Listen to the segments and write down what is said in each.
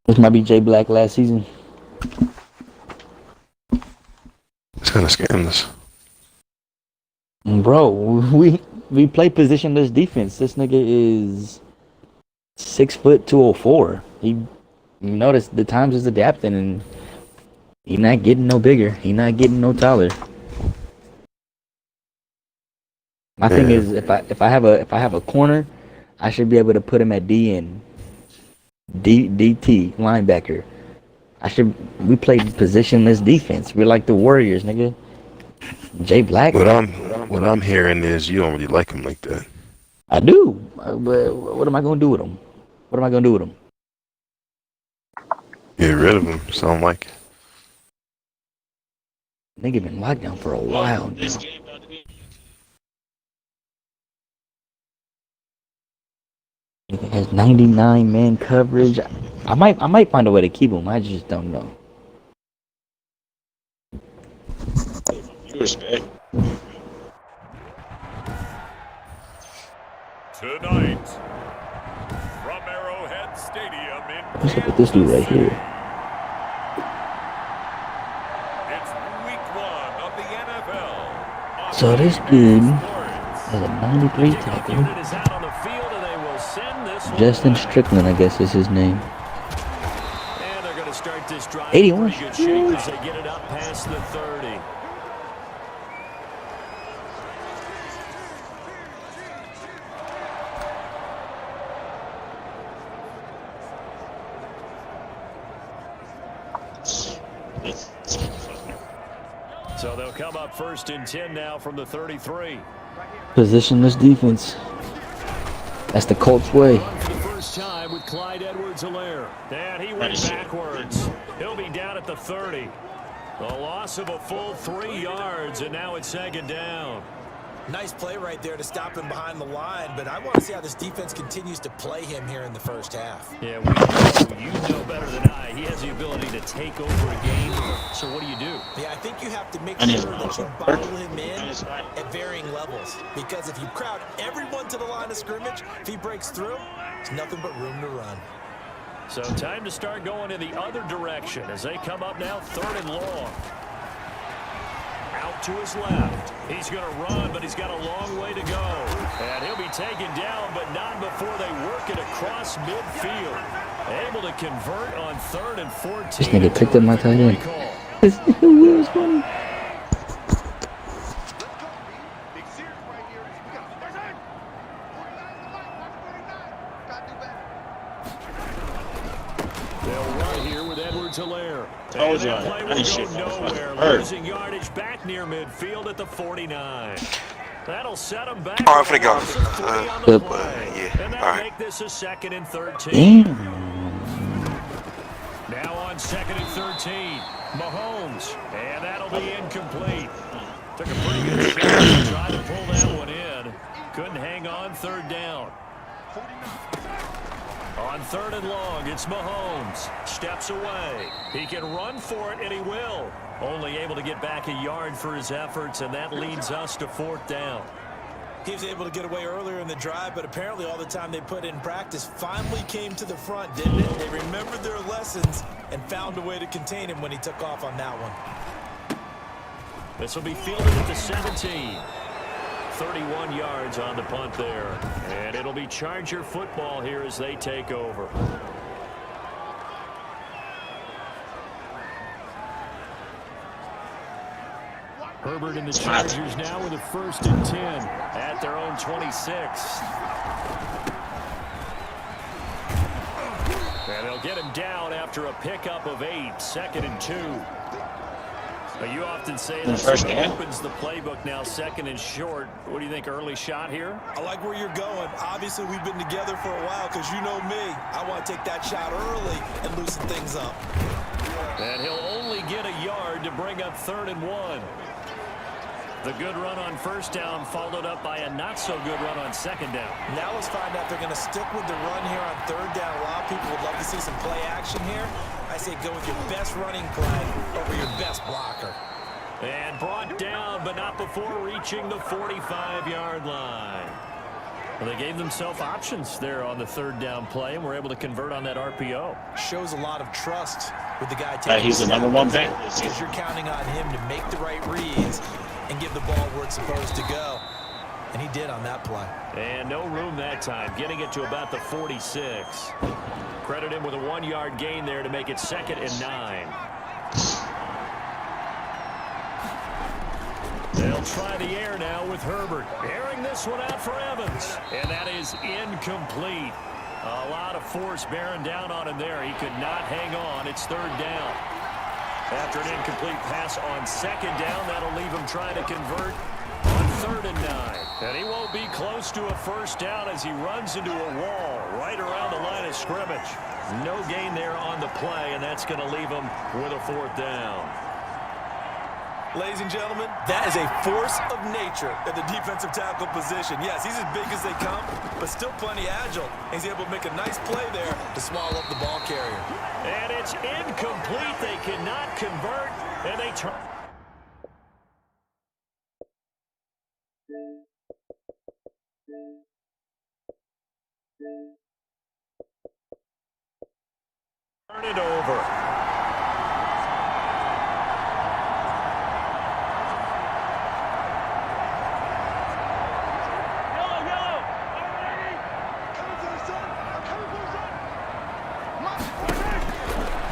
This might be Jay Black last season. It's kind of scandalous. Bro, we play positionless defense. This nigga is 6'2", 204. He notice the times is adapting and he not getting no bigger. He not getting no taller. My thing is if I have a corner, I should be able to put him at DN. DT linebacker. We play positionless defense. We're like the Warriors, nigga. Jay Black. What I'm hearing is you don't really like him like that. I do, but what am I gonna do with him? What am I gonna do with him? Get rid of him. Sound like it. Nigga been locked down for a while now. He has 99 man coverage. I might find a way to keep him. I just don't know. Respect. Tonight, from Arrowhead Stadium in What's up with this dude right here? it's week 1 of the NFL. So this dude has a 93 tackle. Justin Strickland, I guess is his name. And they're going to start this drive 81. in pretty good shape as they get it up past the 30. So they'll come up 1st and 10 now from the 33. Positionless defense. That's the Colts way. For the first time with Clyde Edwards-Helaire. And he went backwards. He'll be down at the 30. A loss of a full 3 yards, and now it's 2nd down. Nice play right there to stop him behind the line, but I want to see how this defense continues to play him here in the first half. Yeah, you know better than I. He has the ability to take over a game. So what do you do? Yeah, I think you have to make sure that you bottle him in at varying levels. Because if you crowd everyone to the line of scrimmage, if he breaks through, there's nothing but room to run. So time to start going in the other direction as they come up now 3rd and long. Out to his left. He's going to run, but he's got a long way to go. And he'll be taken down, but not before they work it across midfield. Able to convert on 3rd and 14. This nigga picked up my tight end. This nigga was funny. They'll run here with Edwards-Helaire. Told you, Play I will ain't go shit. nowhere, Hurt. losing yardage back near midfield at the 49. That'll set them back. All right, I'm finna go. On the play. Yeah, And all that'll right. make this a 2nd and 13. Damn. Now on 2nd and 13, Mahomes, and that'll be incomplete. Took a pretty good shot to try to pull that one in. Couldn't hang on 3rd down. On 3rd and long, it's Mahomes. Steps away. He can run for it, and he will. Only able to get back a yard for his efforts, and that leads us to 4th down. He was able to get away earlier in the drive, but apparently all the time they put in practice finally came to the front, didn't it? They remembered their lessons and found a way to contain him when he took off on that one. This will be fielded at the 17. 31 yards on the punt there. And it'll be Charger football here as they take over. Herbert and the Chargers now with a 1st and 10 at their own 26. And they'll get him down after a pickup of 8, 2nd and 2. But you often say that First sort of down. opens the playbook now, 2nd and short. What do you think, early shot here? I like where you're going. Obviously, we've been together for a while because you know me. I want to take that shot early and loosen things up. And he'll only get a yard to bring up 3rd and 1. The good run on 1st down followed up by a not-so-good run on 2nd down. Now let's find out if they're going to stick with the run here on 3rd down. A lot of people would love to see some play action here. I say go with your best running play over your best blocker. And brought down, but not before reaching the 45-yard line. Well, they gave themselves options there on the third down play, and were able to convert on that RPO. Shows a lot of trust with the guy taking he's the number one pick. because you're counting on him to make the right reads and give the ball where it's supposed to go. And he did on that play. And no room that time, getting it to about the 46. Credit him with a 1-yard gain there to make it 2nd and 9. They'll try the air now with Herbert. Airing this one out for Evans. And that is incomplete. A lot of force bearing down on him there. He could not hang on. It's 3rd down. After an incomplete pass on 2nd down, that'll leave him trying to convert on 3rd and 9. And he won't be close to a 1st down as he runs into a wall right around the line of scrimmage. No gain there on the play, and that's going to leave him with a 4th down. Ladies and gentlemen, that is a force of nature at the defensive tackle position. Yes, he's as big as they come, but still plenty agile. He's able to make a nice play there to swallow up the ball carrier. And it's incomplete. They cannot convert, and they turn it over.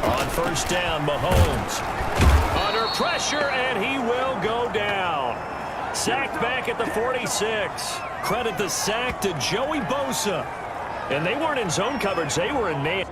On 1st down, Mahomes under pressure, and he will go down. Sacked back at the 46. Credit the sack to Joey Bosa. And they weren't in zone coverage, they were in man.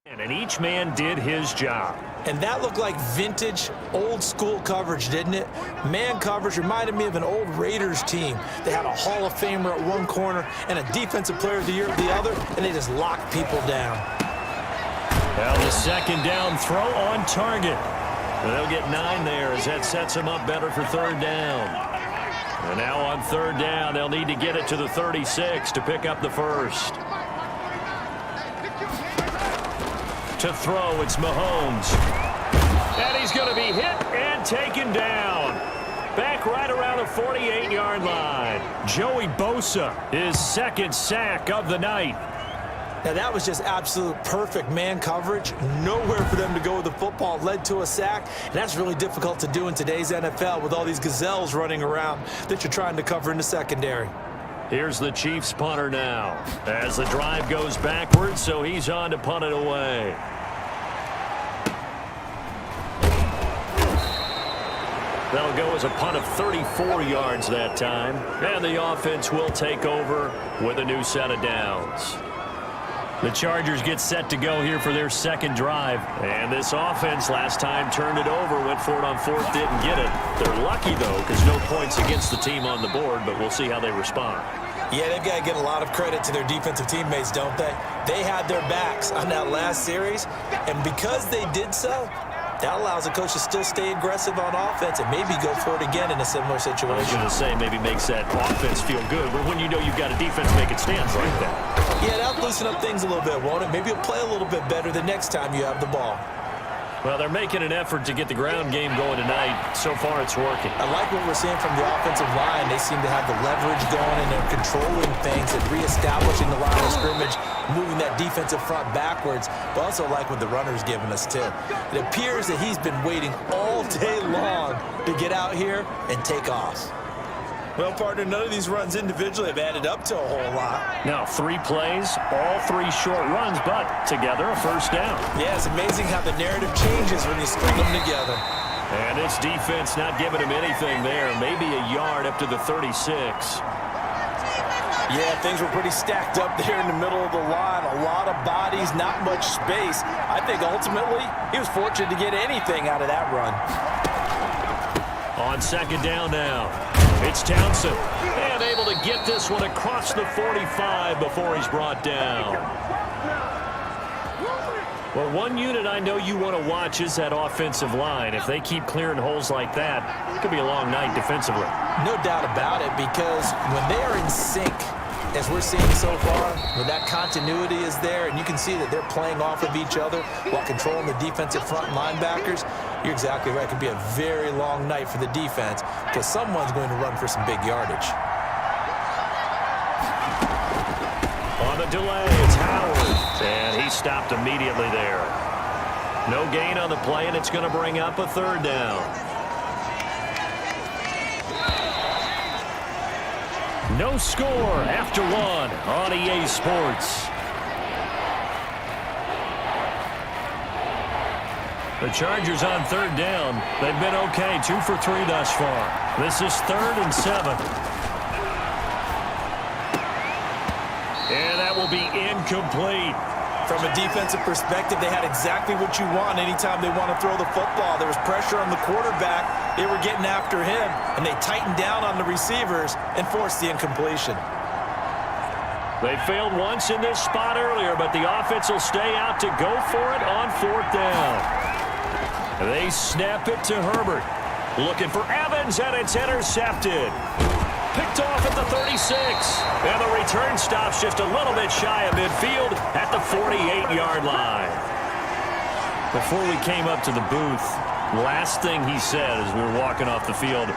And each man did his job. And that looked like vintage, old-school coverage, didn't it? Man coverage reminded me of an old Raiders team. They had a Hall of Famer at one corner and a Defensive Player of the Year at the other, and they just locked people down. Well, the 2nd down throw on target. They'll get 9 there as that sets them up better for 3rd down. And now on 3rd down, they'll need to get it to the 36 to pick up the 1st. To throw, it's Mahomes. And he's going to be hit and taken down. Back right around the 48-yard line. Joey Bosa, his 2nd sack of the night. Now, that was just absolute perfect man coverage. Nowhere for them to go with the football. Led to a sack. And that's really difficult to do in today's NFL with all these gazelles running around that you're trying to cover in the secondary. Here's the Chiefs punter now as the drive goes backwards, so he's on to punt it away. That'll go as a punt of 34 yards that time. And the offense will take over with a new set of downs. The Chargers get set to go here for their 2nd drive. And this offense last time turned it over, went for it on 4th, didn't get it. They're lucky, though, because no points against the team on the board, but we'll see how they respond. Yeah, they've got to get a lot of credit to their defensive teammates, don't they? They had their backs on that last series, and because they did so, that allows the coach to still stay aggressive on offense and maybe go for it again in a similar situation. I was going to say maybe makes that offense feel good, but when you know you've got a defense making stands like that. Yeah, that'll loosen up things a little bit, won't it? Maybe you'll play a little bit better the next time you have the ball. Well, they're making an effort to get the ground game going tonight. So far, it's working. I like what we're seeing from the offensive line. They seem to have the leverage going, and they're controlling things and reestablishing the line of scrimmage, moving that defensive front backwards. But also like what the runner's giving us, too. It appears that he's been waiting all day long to get out here and take off. Well, partner, none of these runs individually have added up to a whole lot. Now, 3 plays, all 3 short runs, but together a 1st down. Yeah, it's amazing how the narrative changes when you string them together. And this defense not giving him anything there. Maybe a yard up to the 36. Yeah, things were pretty stacked up there in the middle of the line. A lot of bodies, not much space. I think ultimately he was fortunate to get anything out of that run. On second down now, it's Townsend. And able to get this one across the 45 before he's brought down. Well, one unit I know you want to watch is that offensive line. If they keep clearing holes like that, it could be a long night defensively. No doubt about it, because when they are in sync, as we're seeing so far, when that continuity is there, and you can see that they're playing off of each other while controlling the defensive front linebackers, you're exactly right. It could be a very long night for the defense because someone's going to run for some big yardage. On the delay, it's Howard, and he stopped immediately there. No gain on the play, and it's going to bring up a third down. No score after one on EA Sports. The Chargers on third down. They've been okay, 2 for 3 thus far. This is 3rd and 7. And that will be incomplete. From a defensive perspective, they had exactly what you want anytime they want to throw the football. There was pressure on the quarterback. They were getting after him, and they tightened down on the receivers and forced the incompletion. They failed once in this spot earlier, but the offense will stay out to go for it on 4th down. They snap it to Herbert. Looking for Evans, and it's intercepted. Picked off at the 36. And the return stops just a little bit shy of midfield at the 48-yard line. Before we came up to the booth, last thing he said as we were walking off the field,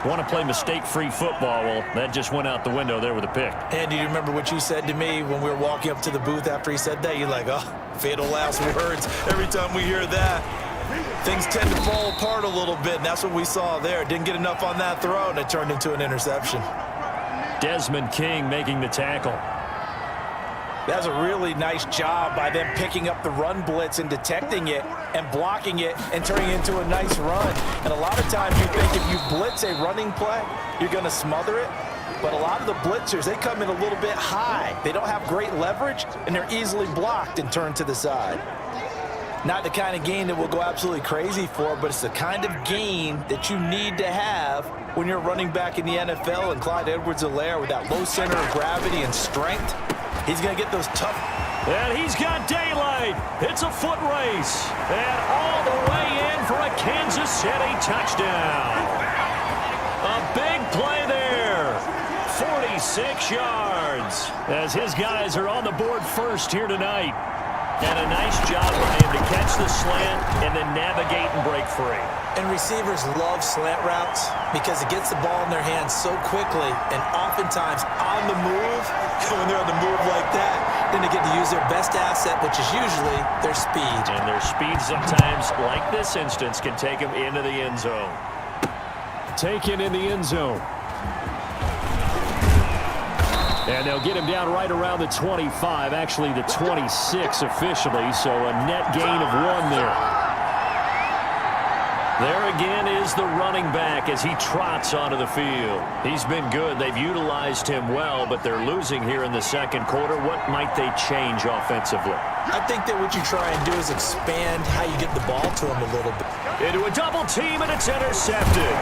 want to play mistake-free football. Well, that just went out the window there with a pick. And do you remember what you said to me when we were walking up to the booth after he said that? You're like, oh, fatal last words every time we hear that. Things tend to fall apart a little bit, and that's what we saw there. Didn't get enough on that throw, and it turned into an interception. Desmond King making the tackle. That's a really nice job by them picking up the run blitz and detecting it and blocking it and turning it into a nice run. And a lot of times you think if you blitz a running play, you're going to smother it. But a lot of the blitzers, they come in a little bit high. They don't have great leverage, and they're easily blocked and turned to the side. Not the kind of gain that we'll go absolutely crazy for, but it's the kind of gain that you need to have when you're running back in the NFL. And Clyde Edwards-Helaire, with that low center of gravity and strength, he's going to get those tough. And he's got daylight. It's a foot race. And all the way in for a Kansas City touchdown. A big play there. 46 yards as his guys are on the board first here tonight. And a nice job by him to catch the slant and then navigate and break free. And receivers love slant routes because it gets the ball in their hands so quickly and oftentimes on the move. When they're on the move like that, then they get to use their best asset, which is usually their speed. And their speed sometimes, like this instance, can take them into the end zone. Taken in the end zone. And they'll get him down right around the 25, actually the 26 officially, so a net gain of 1 there. There again is the running back as he trots onto the field. He's been good. They've utilized him well, but they're losing here in the second quarter. What might they change offensively? I think that what you try and do is expand how you get the ball to him a little bit. Into a double team, and it's intercepted.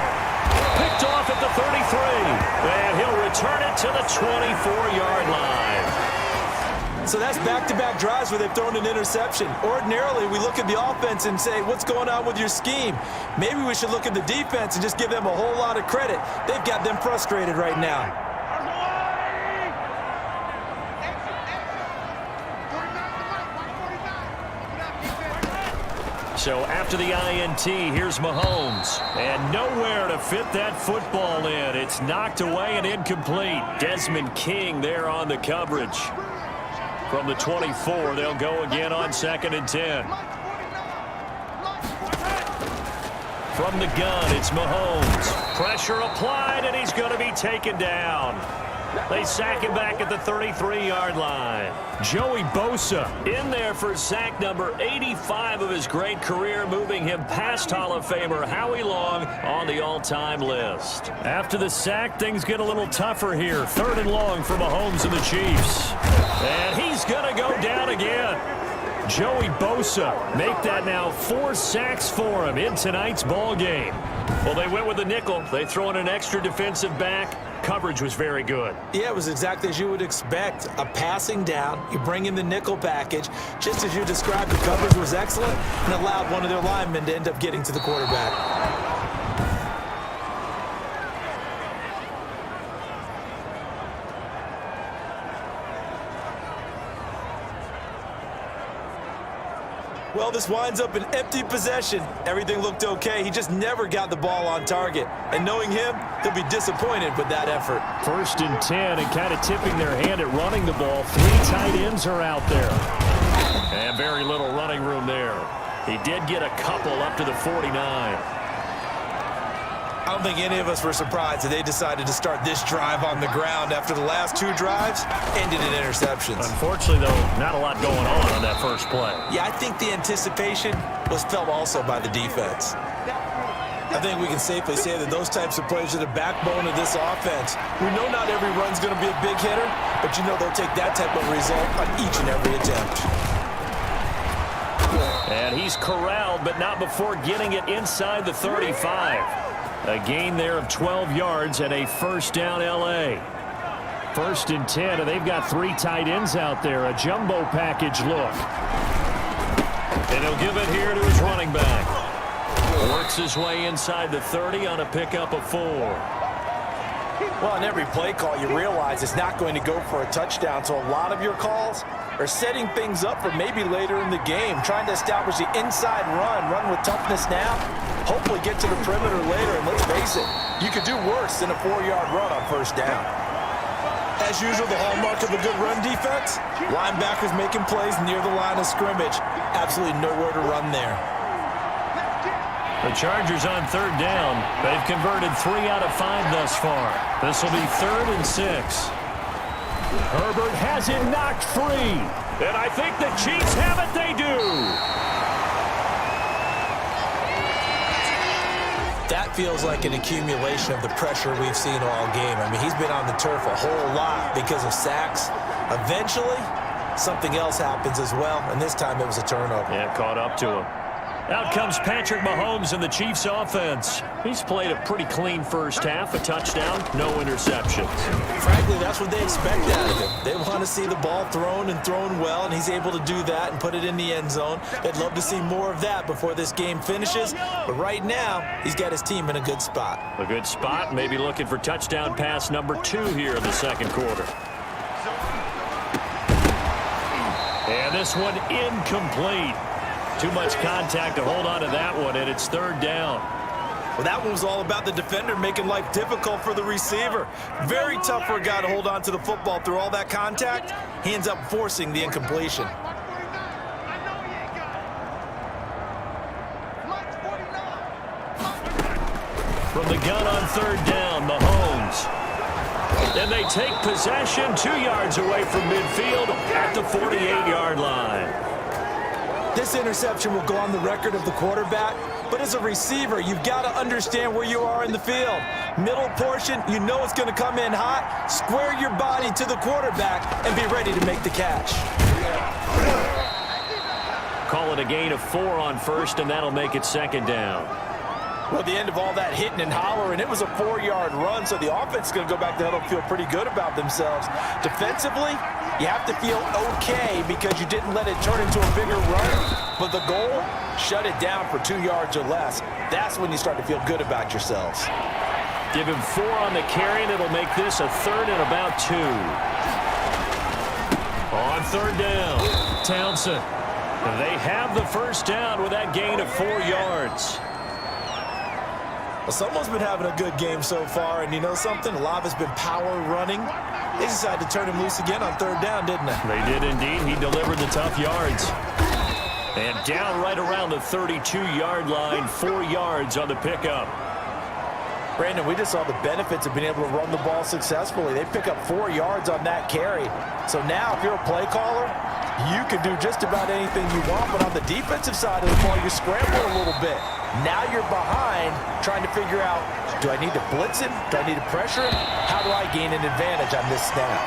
Picked off at the 33, and he'll return it to the 24-yard line. So that's back-to-back drives where they've thrown an interception. Ordinarily, we look at the offense and say, what's going on with your scheme? Maybe we should look at the defense and just give them a whole lot of credit. They've got them frustrated right now. So after the INT, here's Mahomes. And nowhere to fit that football in. It's knocked away and incomplete. Desmond King there on the coverage. From the 24, they'll go again on 2nd and 10. From the gun, it's Mahomes. Pressure applied, and he's going to be taken down. They sack him back at the 33-yard line. Joey Bosa in there for sack number 85 of his great career, moving him past Hall of Famer Howie Long on the all-time list. After the sack, things get a little tougher here. 3rd and long for Mahomes and the Chiefs. And he's going to go down again. Joey Bosa make that now 4 sacks for him in tonight's ball game. Well, they went with a nickel. They throw in an extra defensive back. Coverage was very good. Yeah, it was exactly as you would expect. A passing down, you bring in the nickel package. Just as you described, the coverage was excellent and allowed one of their linemen to end up getting to the quarterback. Well, this winds up an empty possession. Everything looked okay. He just never got the ball on target. And knowing him, he'll be disappointed with that effort. 1st and 10, and kind of tipping their hand at running the ball. 3 tight ends are out there. And very little running room there. He did get a couple up to the 49. I don't think any of us were surprised that they decided to start this drive on the ground after the last 2 drives ended in interceptions. Unfortunately, though, not a lot going on that first play. Yeah, I think the anticipation was felt also by the defense. I think we can safely say that those types of plays are the backbone of this offense. We know not every run's going to be a big hitter, but you know they'll take that type of result on each and every attempt. And he's corralled, but not before getting it inside the 35. A gain there of 12 yards and a 1st down L.A. 1st and 10, and they've got 3 tight ends out there. A jumbo package look. And he'll give it here to his running back. Works his way inside the 30 on a pickup of 4. Well, on every play call, you realize it's not going to go for a touchdown, so a lot of your calls are setting things up for maybe later in the game, trying to establish the inside run with toughness now, hopefully get to the perimeter later, and let's face it, you could do worse than a 4-yard run on 1st down. As usual, the hallmark of a good run defense, linebackers making plays near the line of scrimmage. Absolutely nowhere to run there. The Chargers on 3rd down. They've converted 3 out of 5 thus far. This will be 3rd and 6. Herbert has it knocked free. And I think the Chiefs have it. They do. That feels like an accumulation of the pressure we've seen all game. I mean, he's been on the turf a whole lot because of sacks. Eventually, something else happens as well, and this time it was a turnover. Yeah, caught up to him. Out comes Patrick Mahomes in the Chiefs offense. He's played a pretty clean first half, a touchdown, no interceptions. Frankly, that's what they expect out of him. They want to see the ball thrown and thrown well, and he's able to do that and put it in the end zone. They'd love to see more of that before this game finishes, but right now, he's got his team in a good spot. A good spot, maybe looking for touchdown pass number 2 here in the 2nd quarter. And this one incomplete. Too much contact to hold on to that one, and it's 3rd down. Well, that one was all about the defender making life difficult for the receiver. Very tough for a guy to hold on to the football through all that contact. He ends up forcing the incompletion. From the gun on 3rd down, Mahomes. And they take possession 2 yards away from midfield at the 48-yard line. This interception will go on the record of the quarterback, but as a receiver, you've got to understand where you are in the field. Middle portion, you know it's going to come in hot. Square your body to the quarterback and be ready to make the catch. Call it a gain of 4 on 1st, and that'll make it 2nd down. Well, at the end of all that hitting and hollering, it was a 4-yard run, so the offense is going to go back to huddle and feel pretty good about themselves. Defensively, you have to feel okay because you didn't let it turn into a bigger run. But the goal, shut it down for 2 yards or less. That's when you start to feel good about yourselves. Give him 4 on the carry, and it'll make this a 3rd and about 2. On 3rd down, Townsend. They have the 1st down with that gain of 4 yards. Well, someone's been having a good game so far, and you know something? A lot of it's been power running. They decided to turn him loose again on 3rd down, didn't they? They did indeed. He delivered the tough yards. And down right around the 32-yard line, 4 yards on the pickup. Brandon, we just saw the benefits of being able to run the ball successfully. They pick up 4 yards on that carry. So now if you're a play caller, you can do just about anything you want, but on the defensive side of the ball, you're scrambling a little bit. Now you're behind trying to figure out, do I need to blitz him? Do I need to pressure him? How do I gain an advantage on this snap?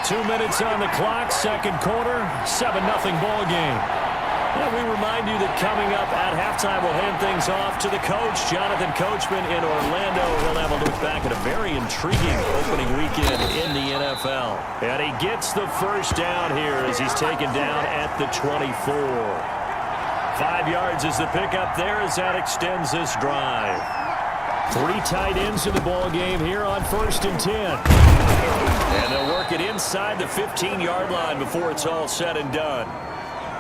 2 minutes on the clock, second quarter, 7-0 ball game. And we remind you that coming up at halftime, we'll hand things off to the coach, Jonathan Coachman in Orlando. He'll have a look back at a very intriguing opening weekend in the NFL. And he gets the first down here as he's taken down at the 24. 5 yards is the pickup there as that extends this drive. 3 tight ends in the ball game here on 1st and 10. And they'll work it inside the 15-yard line before it's all said and done.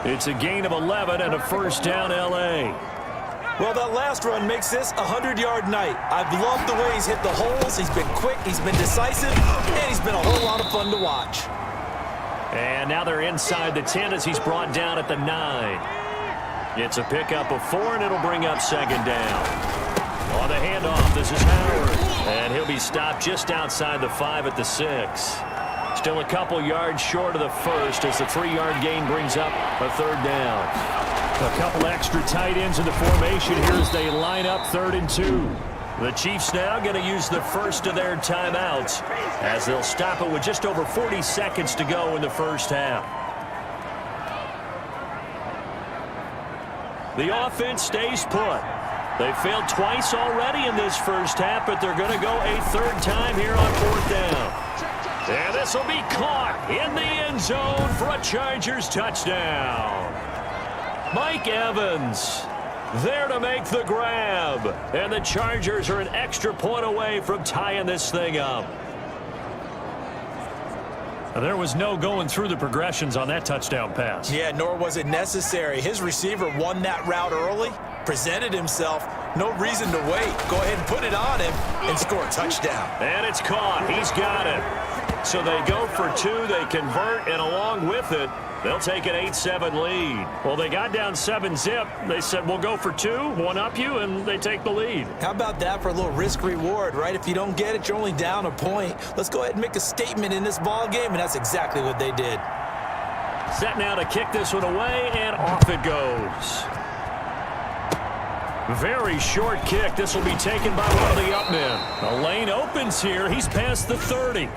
It's a gain of 11 and a first down, L.A. Well, that last run makes this a 100-yard night. I've loved the way he's hit the holes. He's been quick, he's been decisive, and he's been a whole lot of fun to watch. And now they're inside the 10 as he's brought down at the 9. It's a pickup of 4, and it'll bring up second down. On the handoff, this is Howard. And he'll be stopped just outside the 5 at the 6. Still a couple yards short of the first as the 3-yard gain brings up a third down. A couple extra tight ends in the formation here as they line up 3rd and 2. The Chiefs now going to use the first of their timeouts as they'll stop it with just over 40 seconds to go in the first half. The offense stays put. They failed twice already in this first half, but they're going to go a 3rd time here on 4th down. And this will be caught in the end zone for a Chargers touchdown. Mike Evans there to make the grab. And the Chargers are an extra point away from tying this thing up. There was no going through the progressions on that touchdown pass. Yeah, nor was it necessary. His receiver won that route early, presented himself. No reason to wait. Go ahead and put it on him and score a touchdown. And it's caught. He's got it. So they go for 2, they convert, and along with it, they'll take an 8-7 lead. Well, they got down 7-zip. They said, we'll go for 2, one-up you, and they take the lead. How about that for a little risk-reward, right? If you don't get it, you're only down a point. Let's go ahead and make a statement in this ball game, and that's exactly what they did. Set now to kick this one away, and off it goes. Very short kick. This will be taken by one of the up men. The lane opens here. He's past the 30.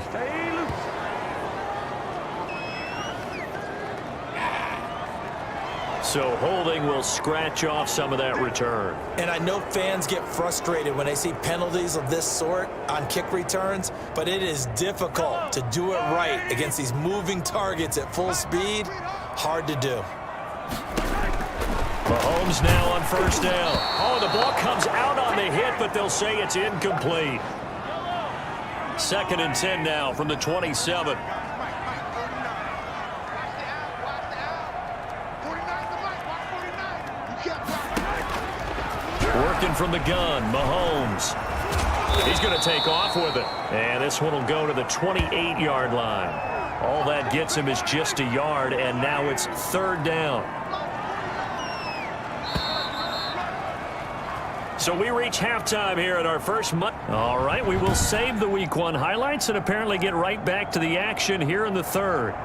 So holding will scratch off some of that return. And I know fans get frustrated when they see penalties of this sort on kick returns, but it is difficult to do it right against these moving targets at full speed. Hard to do. Mahomes now on 1st down. Oh, the ball comes out on the hit, but they'll say it's incomplete. 2nd and 10 now from the 27. Working from the gun, Mahomes. He's going to take off with it. And this one will go to the 28-yard line. All that gets him is just a yard, and now it's 3rd down. So we reach halftime here at our first month. All right, we will save the Week 1 highlights and apparently get right back to the action here in the 3rd.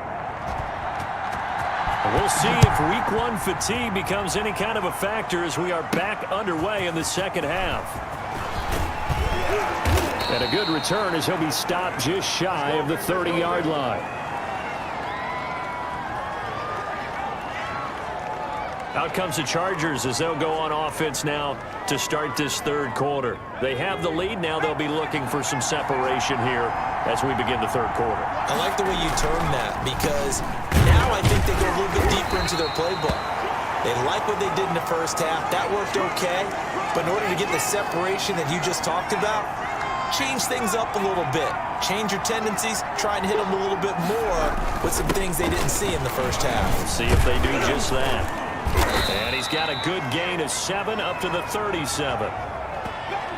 We'll see if Week 1 fatigue becomes any kind of a factor as we are back underway in the 2nd half. And a good return as he'll be stopped just shy of the 30-yard line. Out comes the Chargers as they'll go on offense now to start this 3rd quarter. They have the lead now. They'll be looking for some separation here as we begin the 3rd quarter. I like the way you term that because now I think they go a little bit deeper into their playbook. They like what they did in the first half. That worked okay. But in order to get the separation that you just talked about, change things up a little bit. Change your tendencies. Try and hit them a little bit more with some things they didn't see in the first half. Let's see if they do just that. And he's got a good gain of 7 up to the 37.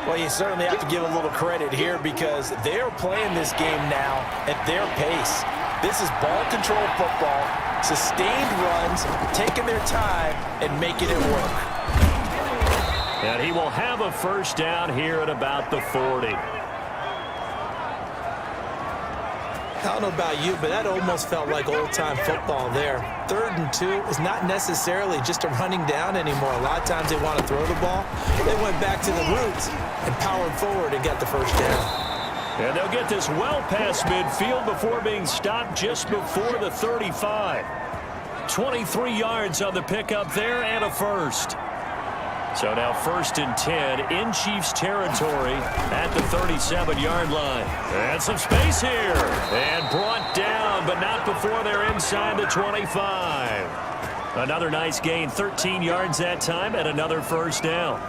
Well, you certainly have to give a little credit here because they're playing this game now at their pace. This is ball control football, sustained runs, taking their time and making it work. And he will have a first down here at about the 40. I don't know about you, but that almost felt like old-time football there. 3rd and 2 is not necessarily just a running down anymore. A lot of times they want to throw the ball. They went back to the roots and powered forward and got the first down. And they'll get this well past midfield before being stopped just before the 35. 23 yards on the pickup there and a first. So now 1st and 10 in Chiefs territory at the 37-yard line. And some space here. And brought down, but not before they're inside the 25. Another nice gain, 13 yards that time, and another first down.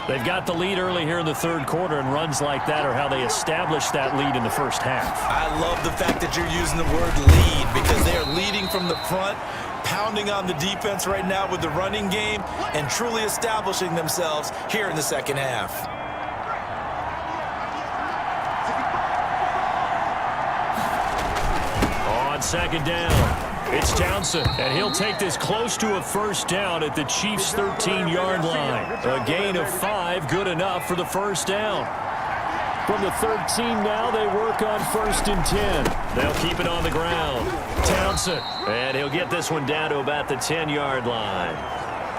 They've got the lead early here in the 3rd quarter, and runs like that are how they establish that lead in the first half. I love the fact that you're using the word lead because they are leading from the front, pounding on the defense right now with the running game, and truly establishing themselves here in the second half. On 2nd down, it's Townsend, and he'll take this close to a first down at the Chiefs' 13-yard line. A gain of 5, good enough for the first down. From the 13 now, they work on 1st and 10. They'll keep it on the ground. Townsend, and he'll get this one down to about the 10-yard line.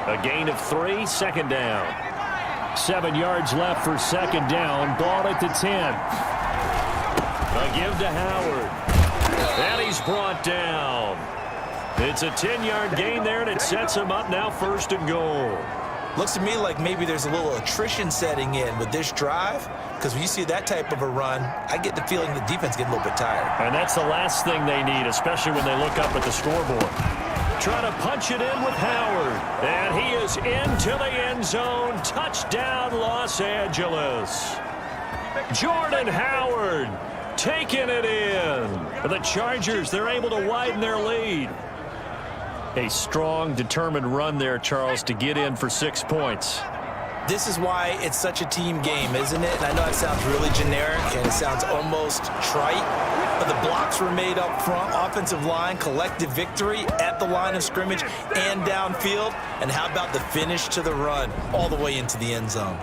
A gain of 3, 2nd down. 7 yards left for 2nd down. Ball at the 10. A give to Howard. And he's brought down. It's a 10-yard gain there, and it sets him up now 1st and goal. Looks to me like maybe there's a little attrition setting in with this drive, because when you see that type of a run, I get the feeling the defense getting a little bit tired. And that's the last thing they need, especially when they look up at the scoreboard. Trying to punch it in with Howard. And he is into the end zone. Touchdown, Los Angeles. Jordan Howard taking it in. The Chargers, they're able to widen their lead. A strong, determined run there, Charles, to get in for 6 points. This is why it's such a team game, isn't it? And I know it sounds really generic and it sounds almost trite, but the blocks were made up front, offensive line, collective victory at the line of scrimmage and downfield. And how about the finish to the run all the way into the end zone?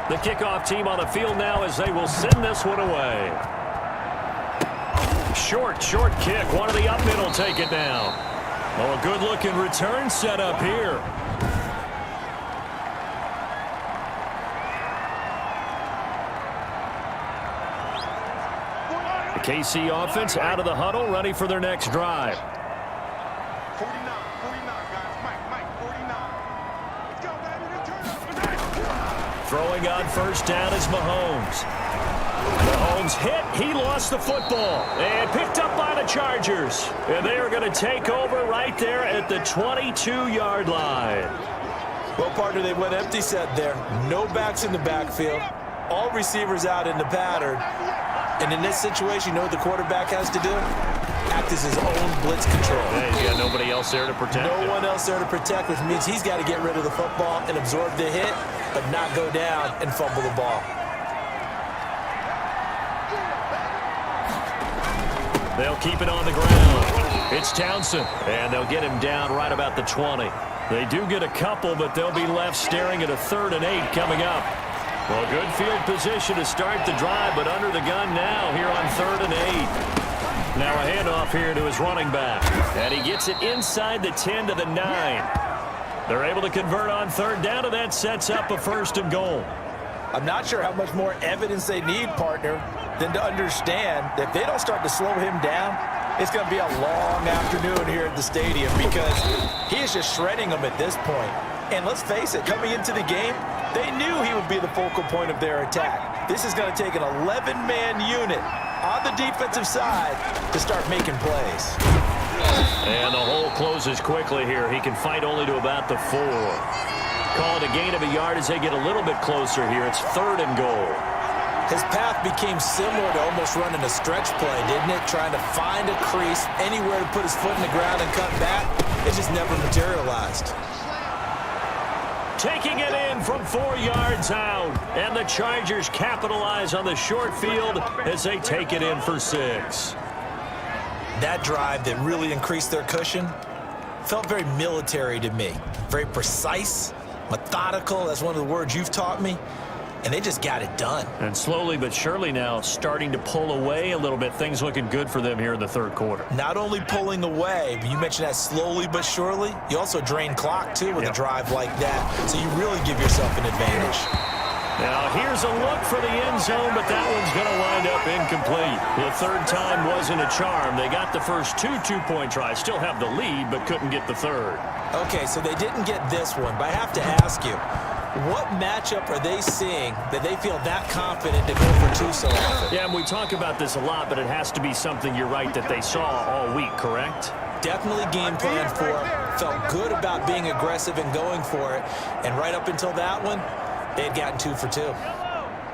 The kickoff team on the field now as they will send this one away. Short kick. One of the up middle take it down. Oh, a good-looking return set up here. The KC offense out of the huddle, ready for their next drive. 49, guys. Mike, 49. Let's go, baby. Throwing on first down is Mahomes. Mahomes hit. He lost the football. And picked up by the Chargers. And they are going to take over right there at the 22-yard line. Well, partner, they went empty set there. No backs in the backfield. All receivers out in the pattern. And in this situation, you know what the quarterback has to do? Act as his own blitz control. Yeah, he's got nobody else there to protect him. No one else there to protect, which means he's got to get rid of the football and absorb the hit, but not go down and fumble the ball. They'll keep it on the ground. It's Townsend, and they'll get him down right about the 20. They do get a couple, but they'll be left staring at a 3rd and 8 coming up. Well, good field position to start the drive, but under the gun now here on 3rd and 8. Now a handoff here to his running back. And he gets it inside the 10 to the 9. They're able to convert on 3rd down, and that sets up a 1st and goal. I'm not sure how much more evidence they need, partner, than to understand that if they don't start to slow him down, it's going to be a long afternoon here at the stadium because he is just shredding them at this point. And let's face it, coming into the game, they knew he would be the focal point of their attack. This is going to take an 11-man unit on the defensive side to start making plays. And the hole closes quickly here. He can fight only to about the 4. Call it a gain of a yard as they get a little bit closer here. It's 3rd and goal. His path became similar to almost running a stretch play, didn't it? Trying to find a crease, anywhere to put his foot in the ground and cut back. It just never materialized. Taking it in from 4 yards out. And the Chargers capitalize on the short field as they take it in for 6. That drive that really increased their cushion felt very military to me. Very precise, methodical, that's one of the words you've taught me, and they just got it done. And slowly but surely now starting to pull away a little bit. Things looking good for them here in the third quarter. Not only pulling away, but you mentioned that slowly but surely, you also drain clock, too, with a drive like that, so you really give yourself an advantage. Now here's a look for the end zone, but that one's going to wind up incomplete. The third time wasn't a charm. They got the first two-point tries, still have the lead, but couldn't get the third. Okay, so they didn't get this one, but I have to ask you, what matchup are they seeing that they feel that confident to go for two so often? Yeah, and we talk about this a lot, but it has to be something, you're right, that they saw all week, correct? Definitely game plan for it. Felt good about being aggressive and going for it. And right up until that one, they had gotten 2 for 2.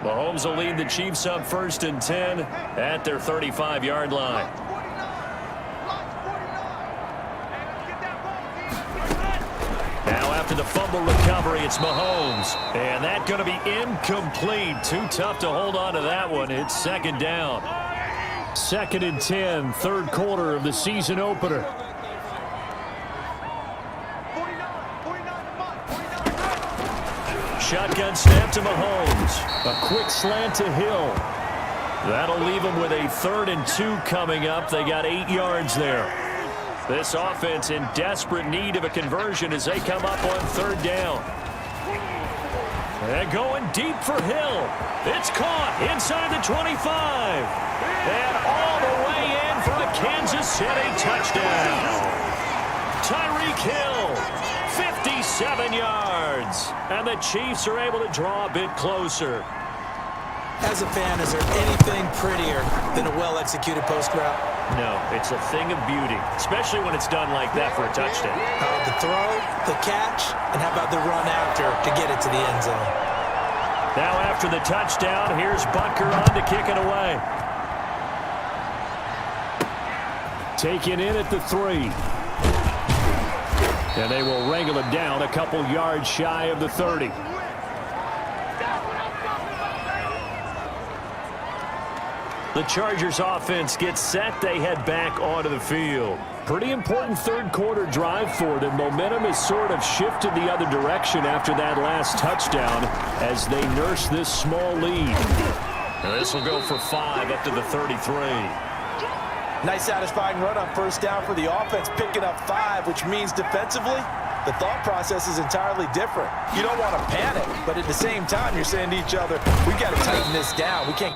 Mahomes will lead the Chiefs up 1st and 10 at their 35-yard line. Now after the fumble recovery, it's Mahomes. And that's going to be incomplete. Too tough to hold on to that one. It's 2nd down. 2nd and 10, third quarter of the season opener. Shotgun snap to Mahomes. A quick slant to Hill. That'll leave them with a 3rd and 2 coming up. They got 8 yards there. This offense in desperate need of a conversion as they come up on 3rd down. And going deep for Hill. It's caught inside the 25. And all the way in for a Kansas City touchdown. Tyreek Hill, 57 yards. And the Chiefs are able to draw a bit closer. As a fan, is there anything prettier than a well-executed post route? No, it's a thing of beauty, especially when it's done like that for a touchdown. The throw, the catch, and how about the run after to get it to the end zone? Now after the touchdown, here's Butker on to kick it away. Taken in at the 3. And they will wrangle him down a couple yards shy of the 30. The Chargers offense gets set. They head back onto the field. Pretty important third quarter drive for them. Momentum has sort of shifted the other direction after that last touchdown as they nurse this small lead. And this will go for 5 up to the 33. Nice satisfying run on 1st down for the offense, picking up 5, which means defensively, the thought process is entirely different. You don't want to panic, but at the same time, you're saying to each other, we've got to tighten this down. We can't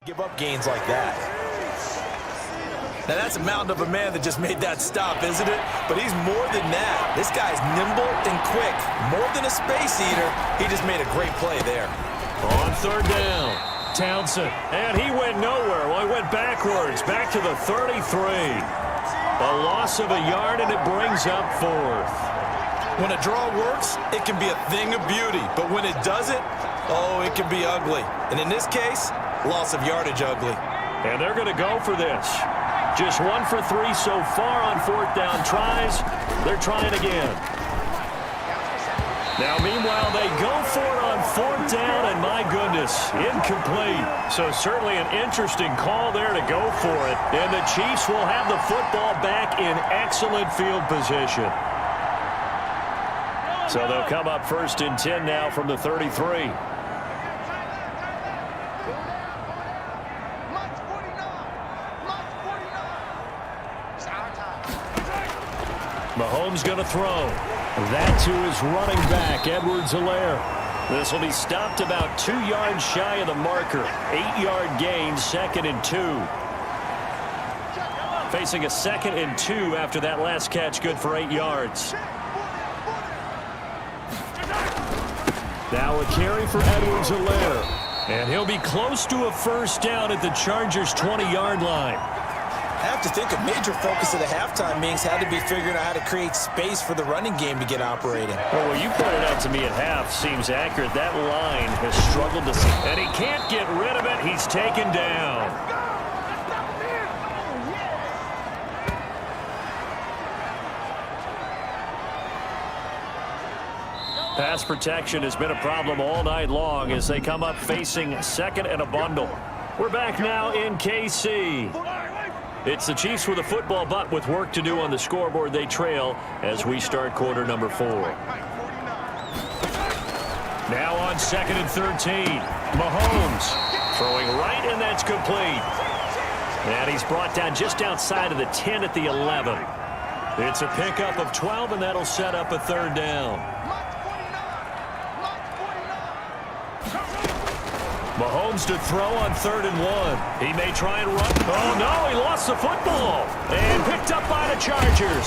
Give up gains like that. Now that's a mountain of a man that just made that stop, isn't it? But he's more than that. This guy's nimble and quick. More than a space eater, he just made a great play there. On third down, Townsend. And he went nowhere. Well, he went backwards, back to the 33. A loss of a yard, and it brings up fourth. When a draw works, it can be a thing of beauty. But when it doesn't, oh, it can be ugly. And in this case, loss of yardage ugly. And they're going to go for this. Just 1 for 3 so far on fourth down tries. They're trying again. Now, meanwhile, they go for it on fourth down, and my goodness, incomplete. So certainly an interesting call there to go for it. And the Chiefs will have the football back in excellent field position. So they'll come up first and 10 now from the 33. Mahomes going to throw. That to his running back, Edwards-Helaire. This will be stopped about 2 yards shy of the marker. 8-yard gain, 2nd and 2. Facing a 2nd and 2 after that last catch, good for 8 yards. Now a carry for Edwards-Helaire. And he'll be close to a first down at the Chargers' 20-yard line. I have to think a major focus of the halftime meetings had to be figuring out how to create space for the running game to get operating. Well, what you pointed out to me at half seems accurate. That line has struggled to... And he can't get rid of it. He's taken down. Pass protection has been a problem all night long as they come up facing 2nd and a bundle. We're back now in KC. It's the Chiefs with a football, but with work to do on the scoreboard, they trail as we start quarter number 4. Now on 2nd and 13. Mahomes throwing right, and that's complete. And he's brought down just outside of the 10 at the 11. It's a pickup of 12, and that'll set up a third down. Mahomes to throw on 3rd and 1. He may try and run. Oh, no, he lost the football. And picked up by the Chargers.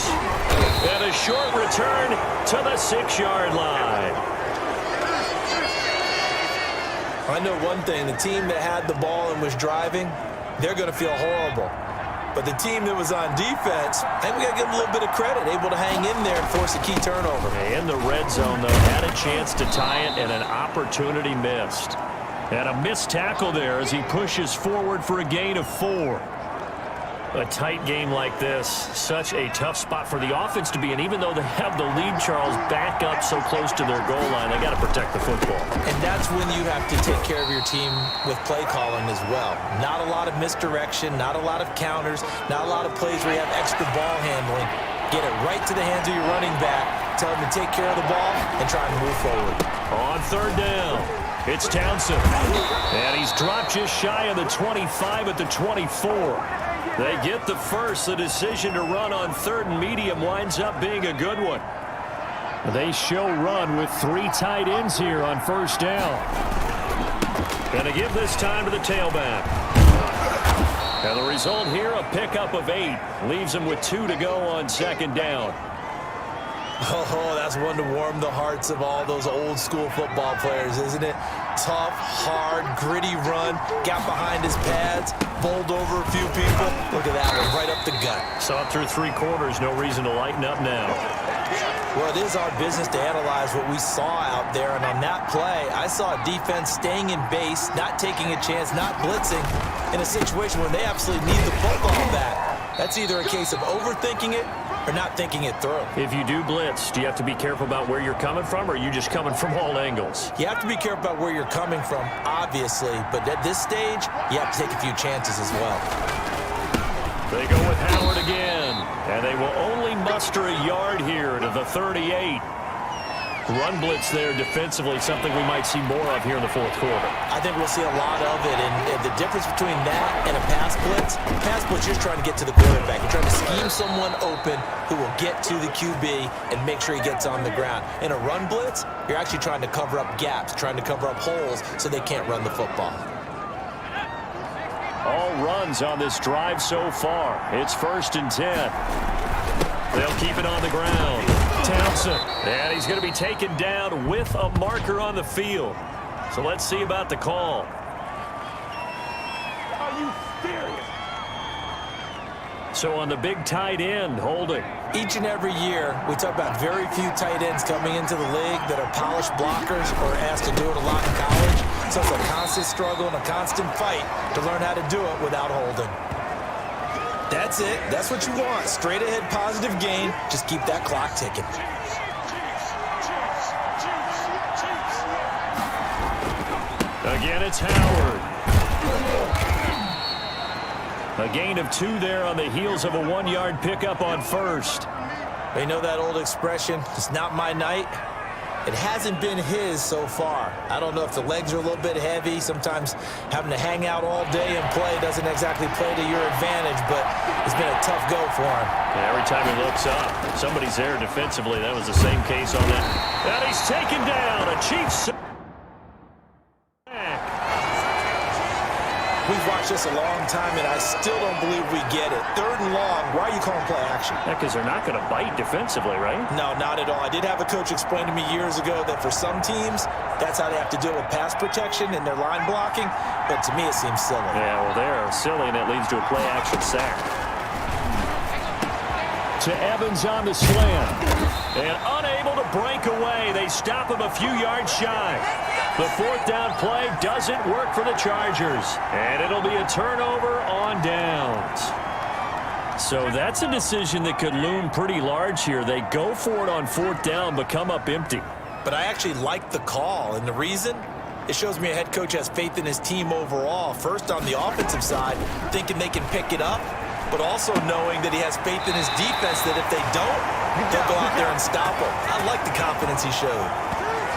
And a short return to the 6-yard line. I know one thing. The team that had the ball and was driving, they're going to feel horrible. But the team that was on defense, I think we got to give them a little bit of credit. Able to hang in there and force a key turnover. In the red zone, though, had a chance to tie it and an opportunity missed. And a missed tackle there as he pushes forward for a gain of 4. A tight game like this, such a tough spot for the offense to be in. Even though they have the lead, Charles, back up so close to their goal line, they got to protect the football. And that's when you have to take care of your team with play calling as well. Not a lot of misdirection, not a lot of counters, not a lot of plays where you have extra ball handling. Get it right to the hands of your running back, tell him to take care of the ball, and try and move forward. On 3rd down, it's Townsend. And he's dropped just shy of the 25 at the 24. They get the first. The decision to run on 3rd and medium winds up being a good one. They show run with 3 tight ends here on 1st down. Going to give this time to the tailback. And the result here, a pickup of 8. Leaves him with 2 to go on 2nd down. Oh, that's one to warm the hearts of all those old school football players, isn't it? Tough, hard, gritty run, got behind his pads, bowled over a few people. Look at that one, right up the gut. Saw it through 3 quarters, no reason to lighten up now. Well, it is our business to analyze what we saw out there, and on that play, I saw a defense staying in base, not taking a chance, not blitzing, in a situation where they absolutely need the football back. That's either a case of overthinking it or not thinking it through. If you do blitz, do you have to be careful about where you're coming from, or are you just coming from all angles? You have to be careful about where you're coming from, obviously, but at this stage, you have to take a few chances as well. They go with Howard again, and they will only muster a yard here to the 38. Run blitz there defensively, something we might see more of here in the 4th quarter. I think we'll see a lot of it, and the difference between that and a pass blitz, you're just trying to get to the quarterback. You're trying to scheme someone open who will get to the QB and make sure he gets on the ground. In a run blitz, you're actually trying to cover up gaps, trying to cover up holes so they can't run the football. All runs on this drive so far. It's 1st and 10. They'll keep it on the ground. Townsend. And he's going to be taken down with a marker on the field. So let's see about the call. Are you serious? So on the big tight end, holding. Each and every year, we talk about very few tight ends coming into the league that are polished blockers or asked to do it a lot in college. So it's a constant struggle and a constant fight to learn how to do it without holding. That's it. That's what you want. Straight ahead positive gain. Just keep that clock ticking. Again, it's Howard. A gain of 2 there on the heels of a 1-yard pickup on first. They know that old expression, it's not my night. It hasn't been his so far. I don't know if the legs are a little bit heavy. Sometimes having to hang out all day and play doesn't exactly play to your advantage, but it's been a tough go for him. And every time he looks up, somebody's there defensively. That was the same case on that. And he's taken down. A Chiefs. We've watched this a long time, and I still don't believe we get it. 3rd and long, why are you calling play action? Yeah, because they're not going to bite defensively, right? No, not at all. I did have a coach explain to me years ago that for some teams, that's how they have to deal with pass protection and their line blocking, but to me it seems silly. Yeah, well, they're silly, and that leads to a play action sack. To Evans on the slant. And unable to break away. They stop him a few yards shy. The 4th down play doesn't work for the Chargers. And it'll be a turnover on downs. So that's a decision that could loom pretty large here. They go for it on 4th down, but come up empty. But I actually like the call, and the reason? It shows me a head coach has faith in his team overall. First on the offensive side, thinking they can pick it up, but also knowing that he has faith in his defense that if they don't, they'll go out there and stop him. I like the confidence he showed.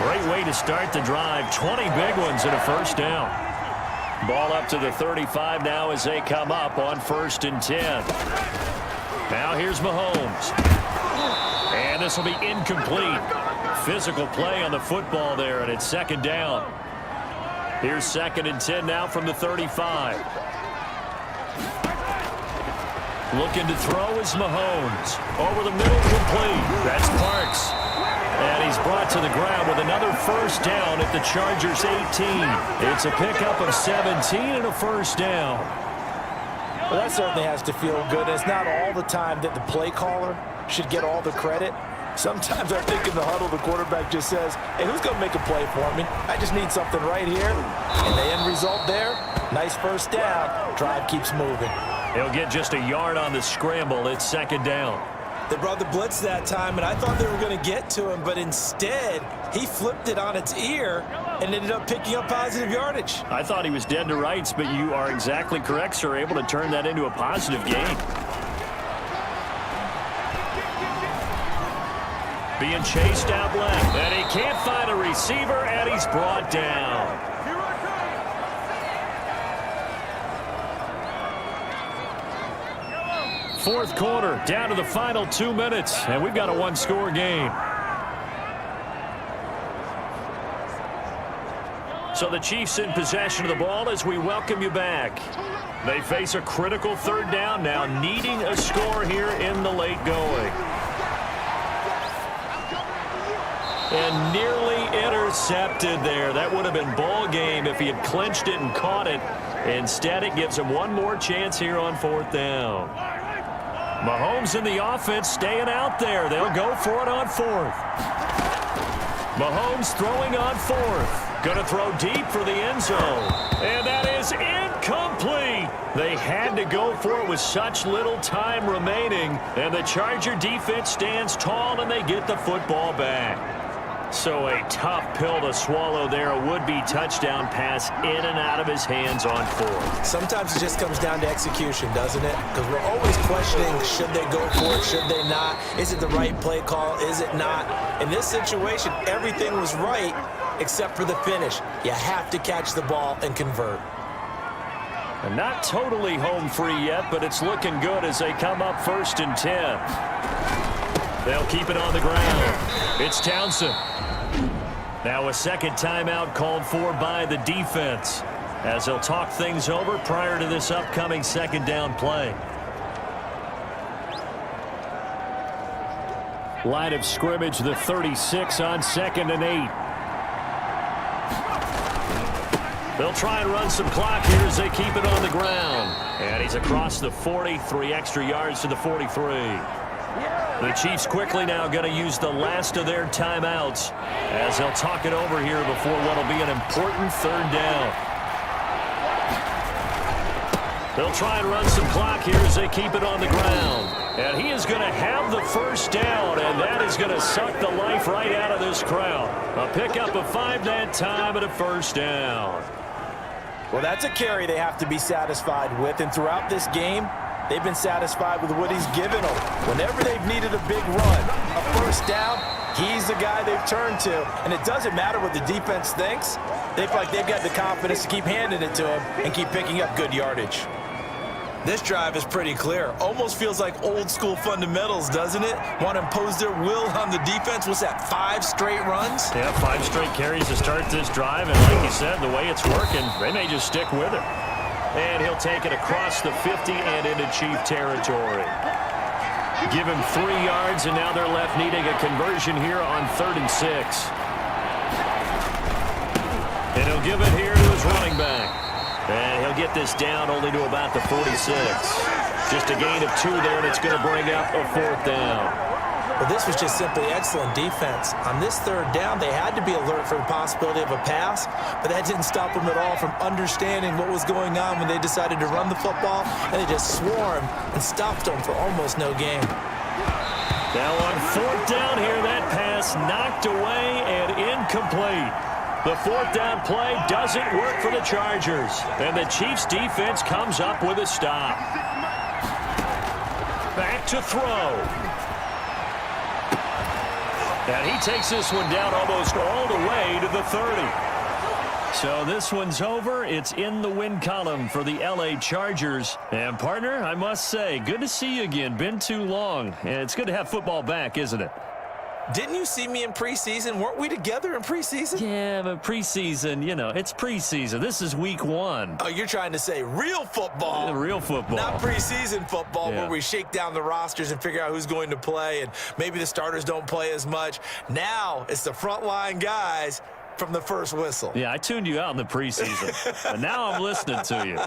Great way to start the drive. 20 big ones and a 1st down. Ball up to the 35 now as they come up on 1st and 10. Now here's Mahomes. And this will be incomplete. Physical play on the football there, and it's 2nd down. Here's 2nd and 10 now from the 35. Looking to throw is Mahomes. Over the middle, complete. That's Parks. And he's brought to the ground with another 1st down at the Chargers' 18. It's a pickup of 17 and a 1st down. Well, that certainly has to feel good. It's not all the time that the play caller should get all the credit. Sometimes I think in the huddle, the quarterback just says, hey, who's going to make a play for me? I just need something right here. And the end result there, nice 1st down. Drive keeps moving. He'll get just a yard on the scramble. It's 2nd down. They brought the blitz that time, and I thought they were going to get to him, but instead, he flipped it on its ear and ended up picking up positive yardage. I thought he was dead to rights, but you are exactly correct, sir. Able to turn that into a positive gain. Being chased out left, and he can't find a receiver, and he's brought down. 4th quarter, down to the final 2 minutes, and we've got a 1-score game. So the Chiefs in possession of the ball as we welcome you back. They face a critical 3rd down now, needing a score here in the late going. And nearly intercepted there. That would have been ball game if he had clinched it and caught it. Instead, it gives him one more chance here on 4th down. Mahomes in the offense staying out there. They'll go for it on 4th. Mahomes throwing on 4th. Going to throw deep for the end zone. And that is incomplete. They had to go for it with such little time remaining. And the Charger defense stands tall and they get the football back. So a tough pill to swallow there. A would-be touchdown pass in and out of his hands on 4th. Sometimes it just comes down to execution, doesn't it? Because we're always questioning, should they go for it, should they not? Is it the right play call, is it not? In this situation, everything was right except for the finish. You have to catch the ball and convert. And not totally home free yet, but it's looking good as they come up 1st and 10. They'll keep it on the ground. It's Townsend. Now a second timeout called for by the defense. as they'll talk things over prior to this upcoming second down play. Line of scrimmage, the 36 on 2nd and 8. They'll try and run some clock here as they keep it on the ground. And he's across the 40, 3 extra yards to the 43. The Chiefs quickly now going to use the last of their timeouts as they'll talk it over here before what will be an important 3rd down. They'll try and run some clock here as they keep it on the ground. And he is going to have the 1st down, and that is going to suck the life right out of this crowd. A pickup of 5 that time and a 1st down. Well, that's a carry they have to be satisfied with, and throughout this game, they've been satisfied with what he's given them. Whenever they've needed a big run, a 1st down, he's the guy they've turned to. And it doesn't matter what the defense thinks. They feel like they've got the confidence to keep handing it to him and keep picking up good yardage. This drive is pretty clear. Almost feels like old school fundamentals, doesn't it? Want to impose their will on the defense. What's that, 5 straight runs? Yeah, 5 straight carries to start this drive. And like you said, the way it's working, they may just stick with it. And he'll take it across the 50 and into Chief territory. Give him 3 yards, and now they're left needing a conversion here on 3rd and 6. And he'll give it here to his running back. And he'll get this down only to about the 46. Just a gain of 2 there, and it's going to bring up a 4th down. Well, this was just simply excellent defense. On this 3rd down, they had to be alert for the possibility of a pass, but that didn't stop them at all from understanding what was going on when they decided to run the football, and they just swarmed and stopped them for almost no gain. Now on 4th down here, that pass knocked away and incomplete. The 4th down play doesn't work for the Chargers, and the Chiefs defense comes up with a stop. Back to throw. And he takes this one down almost all the way to the 30. So this one's over. It's in the win column for the LA Chargers. And partner, I must say, good to see you again. Been too long. And it's good to have football back, isn't it? Didn't you see me in preseason? Weren't we together in preseason? Yeah, but preseason, you know, it's preseason. This is week 1. Oh, you're trying to say real football. Real football. Not preseason football, Yeah. where we shake down the rosters and figure out who's going to play, and maybe the starters don't play as much. Now it's the frontline guys from the first whistle. Yeah, I tuned you out in the preseason, but now I'm listening to you.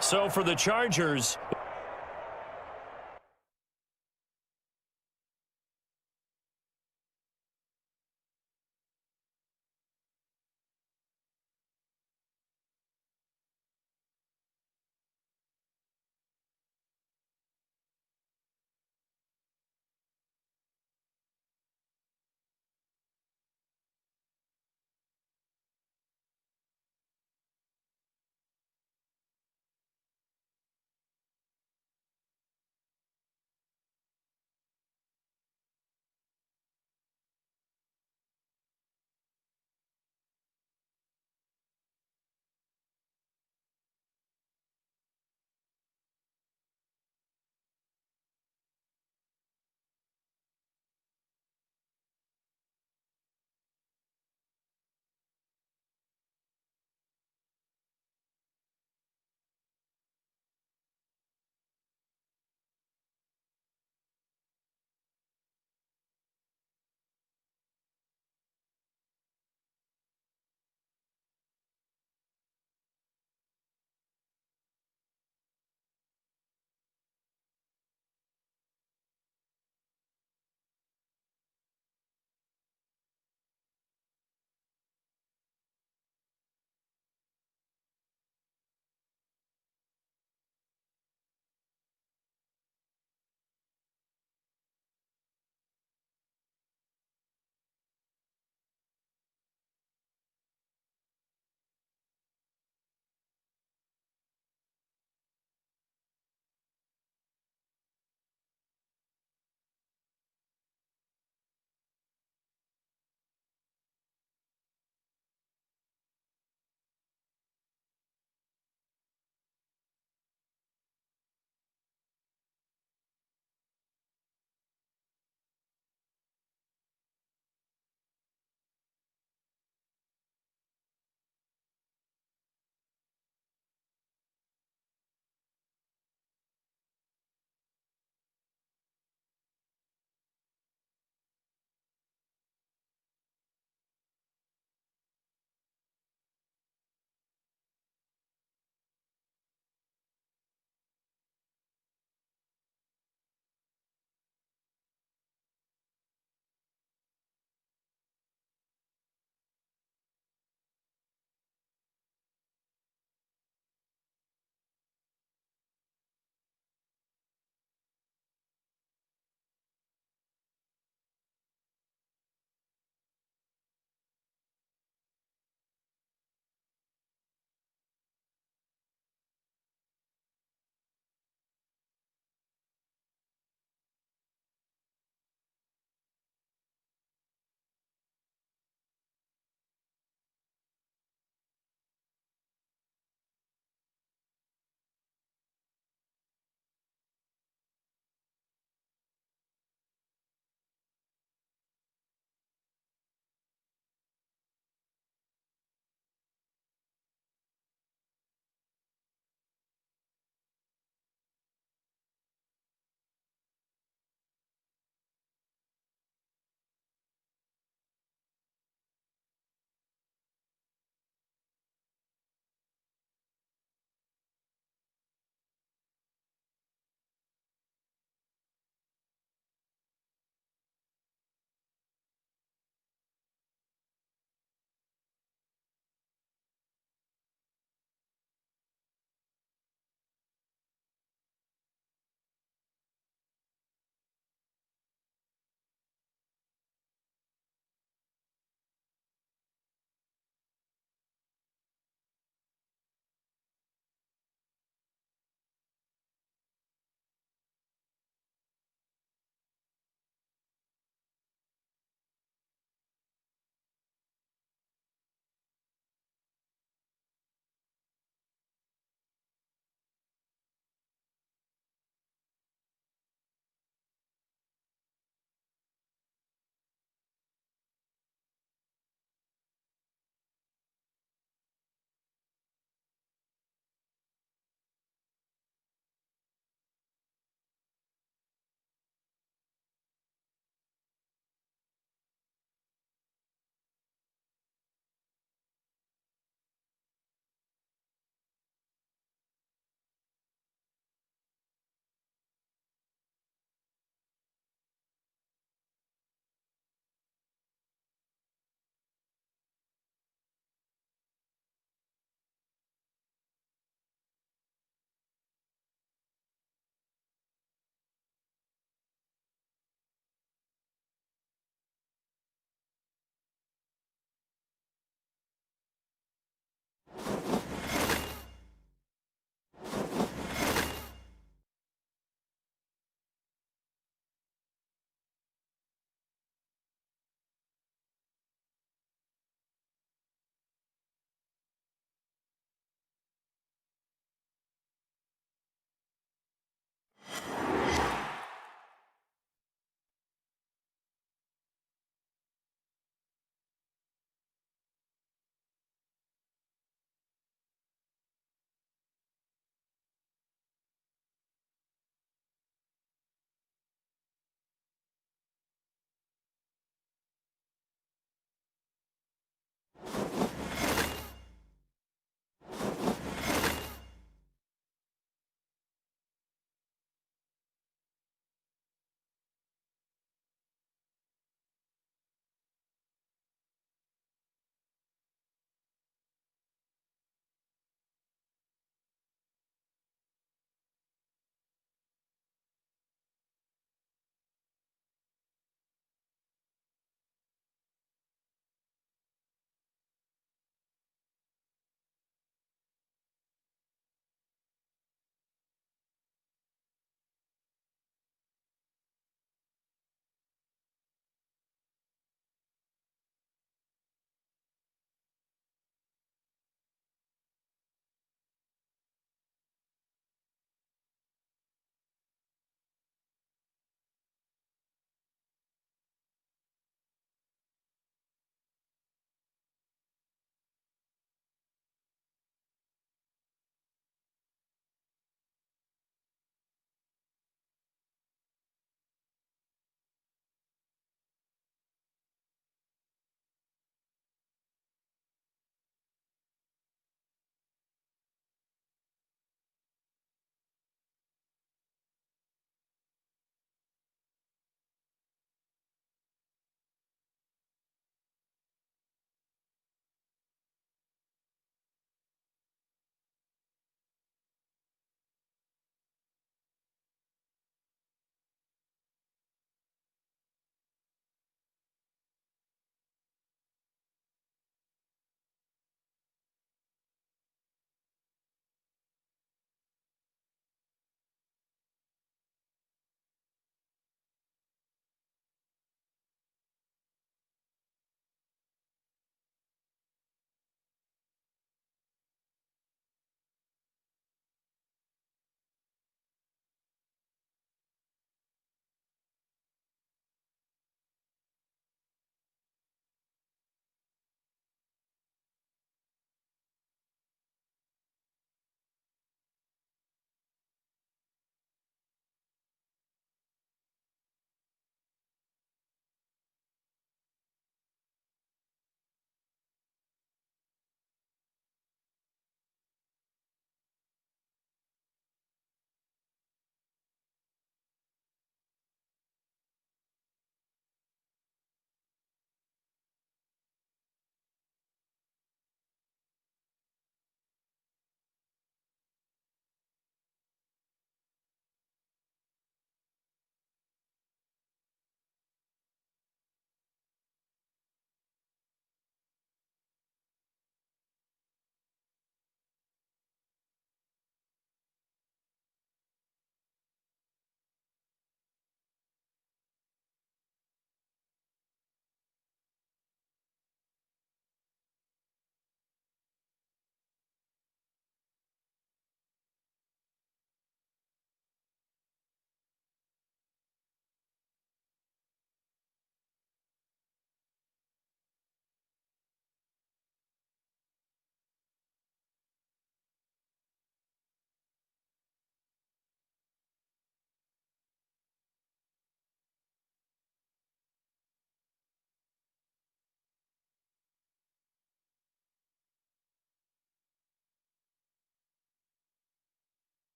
So for the Chargers,